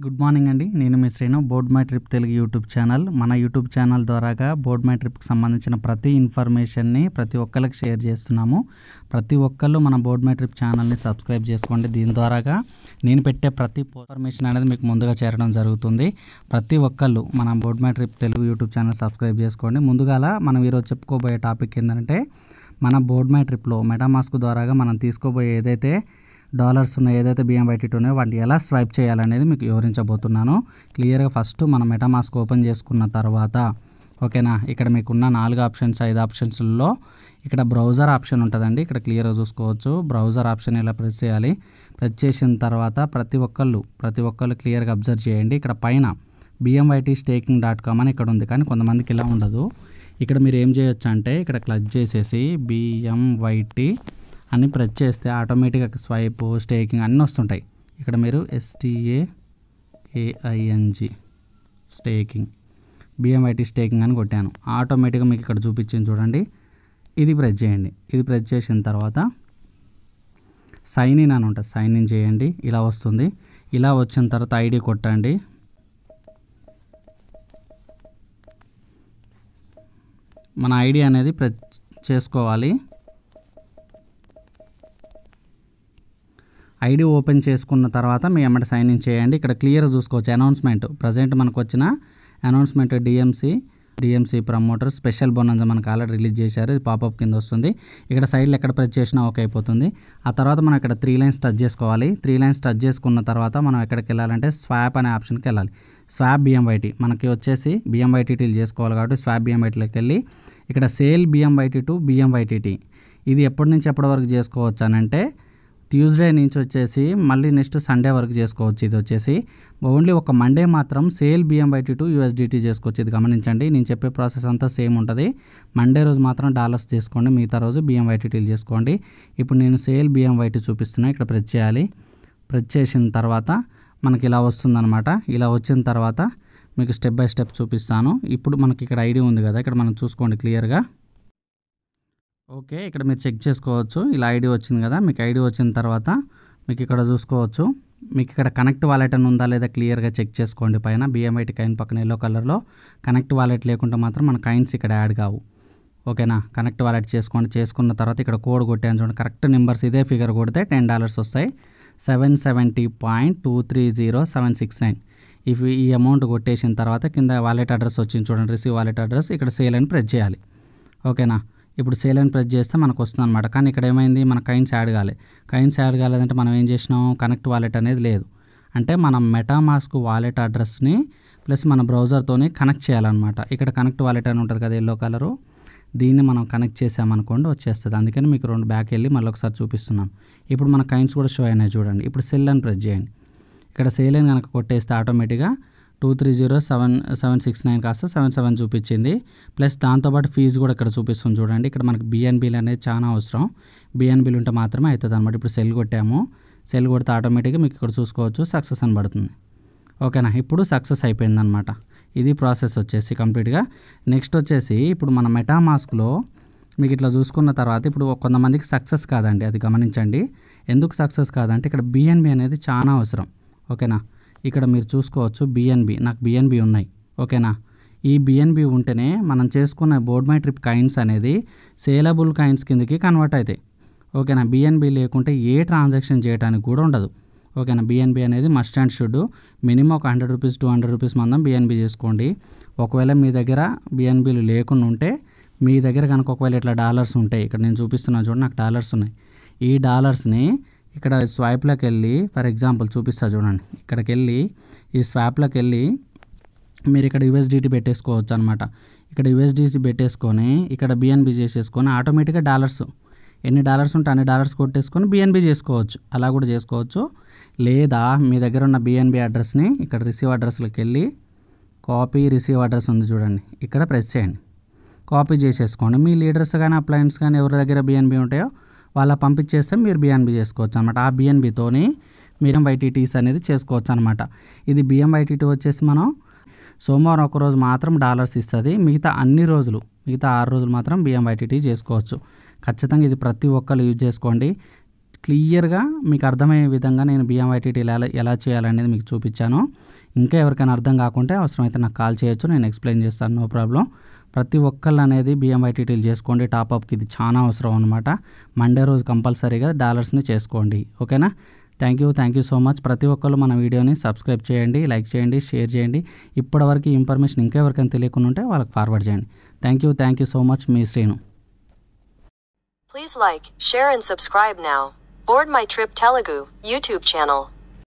Good morning అండి. నేను మీ Srinu, board my trip Telugu YouTube channel. మన యూట్యూబ్ ఛానల్ ద్వారాగా బోర్డ్ మై ట్రిప్కి సంబంధించిన ప్రతి ఇన్ఫర్మేషన్ని ప్రతి ఒక్కరికి షేర్ చేస్తున్నాము. ప్రతి ఒక్కళ్ళు మన బోర్డ్ మై ట్రిప్ ఛానల్ని సబ్స్క్రైబ్ చేసుకోండి. దీని ద్వారాగా నేను పెట్టే ప్రతి ఇన్ఫర్మేషన్ అనేది మీకు ముందుగా చేరడం జరుగుతుంది. ప్రతి ఒక్కళ్ళు మన board my trip Telugu YouTube channel subscribe చేసుకోండి. ముందుగా మనం ఈరోజు చెప్పుకోబోయే టాపిక్ ఏంటంటే, మన బోర్డ్ మై ట్రిప్లో మెటామాస్క్ ద్వారాగా మనం తీసుకోబోయే ఏదైతే డాలర్స్ ఉన్నాయి, ఏదైతే BMYT ఉన్నాయో వాటిని ఎలా స్వైప్ చేయాలనేది మీకు వివరించబోతున్నాను. క్లియర్గా ఫస్ట్ మనం మెటామాస్క్ ఓపెన్ చేసుకున్న తర్వాత ఓకేనా, ఇక్కడ మీకున్న 4 ఆప్షన్స్ 5 ఆప్షన్స్లో ఇక్కడ బ్రౌజర్ ఆప్షన్ ఉంటుందండి. ఇక్కడ క్లియర్గా చూసుకోవచ్చు. బ్రౌజర్ ఆప్షన్ ఇలా ప్రెస్ చేయాలి. ప్రెస్ చేసిన తర్వాత ప్రతి ఒక్కళ్ళు క్లియర్గా అబ్జర్వ్ చేయండి. ఇక్కడ పైన BMYTstaking.com అని ఇక్కడ ఉంది, కానీ కొంతమందికి ఇలా ఉండదు. ఇక్కడ మీరు ఏం చేయొచ్చు అంటే, ఇక్కడ క్లిక్ చేసేసి BMYT అని ప్రెస్ చేస్తే ఆటోమేటిక్గా స్వైప్, స్టేకింగ్ అన్నీ వస్తుంటాయి. ఇక్కడ మీరు STAKING స్టేకింగ్, BMYT స్టేకింగ్ అని కొట్టాను. ఆటోమేటిక్గా మీకు ఇక్కడ చూపించింది చూడండి. ఇది ప్రెస్ చేయండి. ఇది ప్రెస్ చేసిన తర్వాత సైన్ ఇన్ అని ఉంటుంది, సైన్ ఇన్ చేయండి. ఇలా వస్తుంది. ఇలా వచ్చిన తర్వాత ID కొట్టండి. మన ID అనేది ప్రెస్ చేసుకోవాలి. ID ఓపెన్ చేసుకున్న తర్వాత మీ ఎమ్మటి సైన్ ఇన్ చేయండి. ఇక్కడ క్లియర్గా చూసుకోవచ్చు అనౌన్స్మెంట్. ప్రజెంట్ మనకు వచ్చిన announcement DMC promoter special bonus మనకు ఆల్రెడీ రిలీజ్ చేశారు. ఇది పాపప్ కింద వస్తుంది. ఇక్కడ సైడ్లో ఎక్కడ ప్రెస్ చేసినా ఓకే అయిపోతుంది. ఆ తర్వాత మనం ఇక్కడ 3 లైన్స్ టచ్ చేసుకోవాలి. 3 లైన్స్ టచ్ చేసుకున్న తర్వాత మనం ఎక్కడికి వెళ్ళాలంటే స్వాప్ అనే ఆప్షన్కి వెళ్ళాలి. స్వాప్ BMYT మనకి వచ్చేసి BMYT చేసుకోవాలి కాబట్టి స్వాప్ BMYTలోకి వెళ్ళి ఇక్కడ సేల్ BMYT టు BMYTT ఇది ఎప్పటి నుంచి ఎప్పటి వరకు చేసుకోవచ్చు అని అంటే, ట్యూస్డే నుంచి వచ్చేసి మళ్ళీ నెక్స్ట్ సండే వరకు చేసుకోవచ్చు. ఇది వచ్చేసి ఓన్లీ ఒక మండే మాత్రం సేల్ BMYT టు USDT చేసుకోవచ్చు. ఇది గమనించండి. నేను చెప్పే ప్రాసెస్ అంతా సేమ్ ఉంటుంది. మండే రోజు మాత్రం డాలర్స్ చేసుకోండి, మిగతా రోజు BMYT చేసుకోండి. ఇప్పుడు నేను సేల్ BMYT చూపిస్తున్నా. ఇక్కడ ప్రెస్ చేయాలి. ప్రెస్ చేసిన తర్వాత మనకి ఇలా వస్తుందన్నమాట. ఇలా వచ్చిన తర్వాత మీకు స్టెప్ బై స్టెప్ చూపిస్తాను. ఇప్పుడు మనకి ఇక్కడ ID ఉంది కదా, ఇక్కడ మనం చూసుకోండి క్లియర్గా. ఓకే, ఇక్కడ మీరు చెక్ చేసుకోవచ్చు. ఇలా ID వచ్చింది కదా. మీకు ID వచ్చిన తర్వాత మీకు ఇక్కడ చూసుకోవచ్చు. మీకు ఇక్కడ కనెక్ట్ వాలెట్ అని ఉందా లేదా క్లియర్గా చెక్ చేసుకోండి. పైన BMYT కాయిన్ పక్కన ఎల్లో కలర్లో కనెక్ట్ వాలెట్ లేకుంటే మాత్రం మన కాయిన్స్ ఇక్కడ యాడ్ కావు. ఓకేనా, కనెక్ట్ వాలెట్ చేసుకోండి. చేసుకున్న తర్వాత ఇక్కడ కోడ్ కొట్టాను చూడండి. కరెక్ట్ నెంబర్స్ ఇదే ఫిగర్ కొడితే $10 వస్తాయి. 770.230769. ఈ అమౌంట్ కొట్టేసిన తర్వాత కింద వాలెట్ అడ్రస్ వచ్చింది చూడండి, రిసీవ్ వాలెట్ అడ్రస్. ఇక్కడ సేల్ అని ప్రెస్ చేయాలి. ఓకేనా, ఇప్పుడు సేల్ అని ప్రెస్ చేస్తే మనకు వస్తుంది అనమాట. కానీ ఇక్కడ ఏమైంది, మన కాయిన్స్ యాడ్ కాలేదంటే మనం ఏం చేసినాం, కనెక్ట్ వాలెట్ అనేది లేదు. అంటే మనం మెటామాస్క్ వాలెట్ అడ్రస్ని ప్లస్ మన బ్రౌజర్తోని కనెక్ట్ చేయాలన్నమాట. ఇక్కడ కనెక్ట్ వాలెట్ అని ఉంటుంది కదా ఎల్లో కలరు, దీన్ని మనం కనెక్ట్ చేసామనుకోండి వచ్చేస్తుంది. అందుకని మీకు 2 బ్యాక్ వెళ్ళి మళ్ళీ ఒకసారి చూపిస్తున్నాను. ఇప్పుడు మన కాయిన్స్ కూడా షో అయినాయి చూడండి. ఇప్పుడు సెల్ అని ప్రెస్ చేయండి. ఇక్కడ సేల్ అని కనుక కొట్టేస్తే ఆటోమేటిక్గా 230,769 కాస్త 77 చూపించింది. ప్లస్ దాంతోపాటు ఫీజు కూడా ఇక్కడ చూపిస్తుంది చూడండి. ఇక్కడ మనకి BNBలు అనేది చాలా అవసరం. BNBలు ఉంటే మాత్రమే అవుతుంది అనమాట. ఇప్పుడు సెల్ కొట్టాము. సెల్ కొడితే ఆటోమేటిక్గా మీకు ఇక్కడ చూసుకోవచ్చు సక్సెస్ అని పడుతుంది. ఓకేనా, ఇప్పుడు సక్సెస్ అయిపోయింది అనమాట. ఇది ప్రాసెస్ వచ్చేసి కంప్లీట్గా. నెక్స్ట్ వచ్చేసి ఇప్పుడు మన మెటామాస్క్లో మీకు ఇట్లా చూసుకున్న తర్వాత ఇప్పుడు కొంతమందికి సక్సెస్ కాదండి, అది గమనించండి. ఎందుకు సక్సెస్ కాదంటే ఇక్కడ BNB అనేది చాలా అవసరం. ఓకేనా, ఇక్కడ మీరు చూసుకోవచ్చు నాకు BNB ఉన్నాయి. ఓకేనా, ఈ BNB ఉంటేనే మనం చేసుకున్న బోర్డ్ మై ట్రిప్ కాయిన్స్ అనేది సేలబుల్ కాయిన్స్ కిందకి కన్వర్ట్ అవుతాయి. ఓకేనా, BNB లేకుంటే ఏ ట్రాన్సాక్షన్ చేయడానికి కూడా ఉండదు. ఓకేనా, BNB అనేది మస్ట్ అండ్ షుడ్. మినిమం ఒక $100 $200 మందం BNB చేసుకోండి. ఒకవేళ మీ దగ్గర BNBలు లేకుండా ఉంటే, మీ దగ్గర కనుక ఒకవేళ ఇట్లా డాలర్స్ ఉంటాయి, ఇక్కడ నేను చూపిస్తున్నాను చూడండి, నాకు డాలర్స్ ఉన్నాయి. ఈ డాలర్స్ని ఇక్కడ స్వైప్లోకి వెళ్ళి ఫర్ ఎగ్జాంపుల్ చూపిస్తా చూడండి. ఇక్కడికి వెళ్ళి ఈ స్వాప్లోకి వెళ్ళి మీరు ఇక్కడ USDT పెట్టేసుకోవచ్చు అనమాట. ఇక్కడ USDT పెట్టేసుకొని ఇక్కడ BNB చేసేసుకొని ఆటోమేటిక్గా డాలర్స్ ఎన్ని డాలర్స్ ఉంటే అన్ని డాలర్స్ కొట్టేసుకొని BNB చేసుకోవచ్చు. అలా కూడా చేసుకోవచ్చు. లేదా మీ దగ్గర ఉన్న BNB అడ్రస్ని ఇక్కడ రిసీవ్ అడ్రస్లోకి వెళ్ళి కాపీ రిసీవ్ అడ్రస్ ఉంది చూడండి, ఇక్కడ ప్రెస్ చేయండి. కాపీ చేసేసుకోండి. మీ లీడర్స్ కానీ అప్లయన్స్ కానీ ఎవరి దగ్గర BNB ఉంటాయో వాళ్ళ పంపించేస్తే మీరు BNB చేసుకోవచ్చు అనమాట. ఆ BNBతోని మీరు BMYTTs అనేది చేసుకోవచ్చు అనమాట. ఇది BMYTT వచ్చేసి మనం సోమవారం ఒకరోజు మాత్రం డాలర్స్ ఇస్తుంది. మిగతా అన్ని రోజులు, మిగతా 6 రోజులు మాత్రం BMYTT చేసుకోవచ్చు. ఖచ్చితంగా ఇది ప్రతి ఒక్కరు యూజ్ చేసుకోండి. క్లియర్గా మీకు అర్థమయ్యే విధంగా నేను BMYTT ఎలా చేయాలనేది మీకు చూపించాను. ఇంకా ఎవరికైనా అర్థం కాకుంటే అవసరమైతే నాకు కాల్ చేయొచ్చు, నేను ఎక్స్ప్లెయిన్ చేస్తాను, నో ప్రాబ్లం. ప్రతి ఒక్కళ్ళు అనేది BMYTTలు చేసుకోండి. టాప్అప్కి ఇది చాలా అవసరం అనమాట. మండే రోజు కంపల్సరీగా డాలర్స్ని చేసుకోండి. ఓకేనా? Thank you so much. ప్రతి ఒక్కళ్ళు మన వీడియోని సబ్స్క్రైబ్ చేయండి, లైక్ చేయండి, షేర్ చేయండి. ఇప్పటివరకు ఈ ఇన్ఫర్మేషన్ ఇంకా ఎవరికైనా తెలియకుండా ఉంటే వాళ్ళకి ఫార్వర్డ్ చేయండి. Thank you so much. Me Srinu. Please like, share and subscribe now. Board My Trip Telugu YouTube channel.